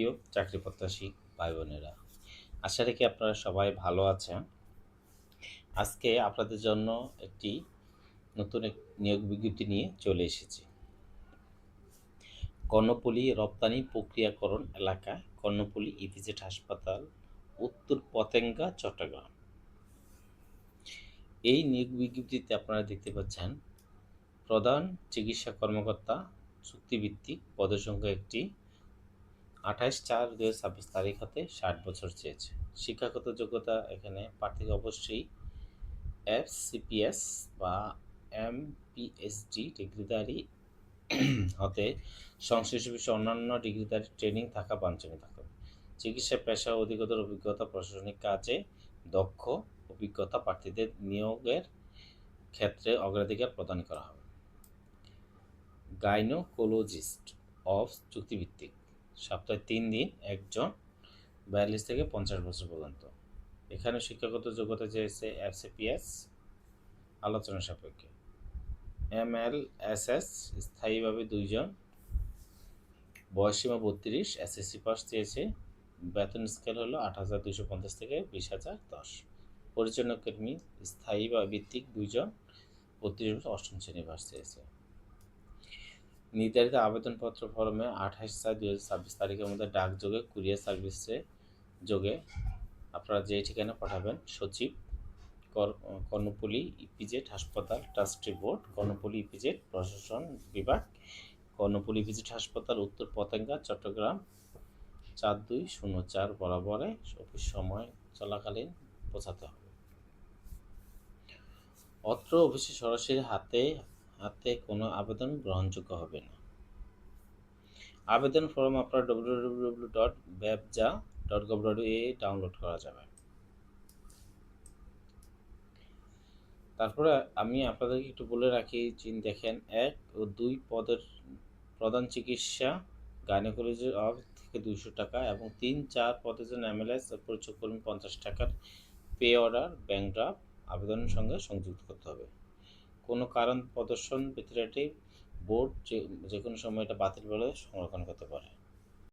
প্রিয় চাকরি প্রত্যাশী ভাই বোনেরা, আশা রাখি আপনারা সবাই ভালো আছেন। আজকে আপনাদের জন্য একটি নতুন নিয়োগ বিজ্ঞপ্তি নিয়ে চলে এসেছি। কর্ণফুলী রপ্তানি প্রক্রিয়াকরণ এলাকায় কর্ণফুলী ইপিজেড হাসপাতাল, উত্তর পতেঙ্গা, চট্টগ্রাম। এই নিয়োগ বিজ্ঞপ্তিতে আপনারা দেখতে পাচ্ছেন প্রধান চিকিৎসা কর্মকর্তা চুক্তিভিত্তিক পদের সংখ্যা একটি, 28/4/2026 তারিখ হতে 60 বছর চেয়েছে। শিক্ষাগত যোগ্যতা এখানে প্রার্থীকে অবশ্যই এফসিপিএস বা এমপিএসডি ডিগ্রিধারী হতে সংশ্লিষ্ট বিষয়ে অন্যান্য ডিগ্রিধারী ট্রেনিং থাকা বাঞ্ছনীয় থাকবে। চিকিৎসা পেশা অধিকতর অভিজ্ঞতা, প্রশাসনিক কাজে দক্ষ অভিজ্ঞতা প্রার্থীদের নিয়োগের ক্ষেত্রে অগ্রাধিকার প্রদান করা হবে। গাইনোকোলজিস্ট অফ চুক্তিভিত্তিক, সপ্তাহে 3 দিন, একজন, 42 থেকে 50 বছর পর্যন্ত। এখানে শিক্ষাগত যোগ্যতা চেয়েছে এফসিপিএস, আলোচনা সাপেক্ষে। এমএলএসএস স্থায়ীভাবে 2 জন, বয়সসীমা 32, এসএসসি পাস চেয়েছে। বেতন স্কেল হলো 8,250 থেকে 20,010। পরিচালনা কর্মী স্থায়ী বা ভিত্তিক 2 জন, 32 বছর, 8ম শ্রেণী পাস চেয়েছে। নির্ধারিত আবেদনপত্র ফর্মে 28/4/2026 তারিখের মধ্যে ডাকযোগে, কুরিয়ার সার্ভিসে যোগে আপনারা যে ঠিকানা পাঠাবেন: সচিব, কর্ণফুলী ইপিজেড হাসপাতাল ট্রাস্টি বোর্ড, কর্ণফুলী ইপিজেড প্রশাসন বিভাগ, কর্ণফুলী ইপিজেড হাসপাতাল, উত্তর পতেঙ্গা, চট্টগ্রাম 4204 বরাবরে অফিস সময় চলাকালীন পৌঁছাতে হবে। অত্র অফিসে সরাসরি হাতে কোনো আবেদন গ্রহণযোগ্য হবে না। আবেদন ফর্ম আপনার www.bebja.gov.in ডাউনলোড করা যাবে। তারপরে আমি আপনাদেরকে একটু বলে রাখি, দেখেন 1 ও 2 পদের প্রধান চিকিৎসা গাইনোকোলজি অফ থেকে 200 টাকা এবং 3-4 পদের জন্য এমএলএস পরিচয় করুন 50 টাকার পে অর্ডার ব্যাংক ড্রাফট আবেদনের সঙ্গে সংযুক্ত করতে হবে। কোনো কারণ প্রদর্শন ব্যতিরেকে বোর্ড যে কোনো সময় এটা বাতিল বলে সংরক্ষণ করতে পারে।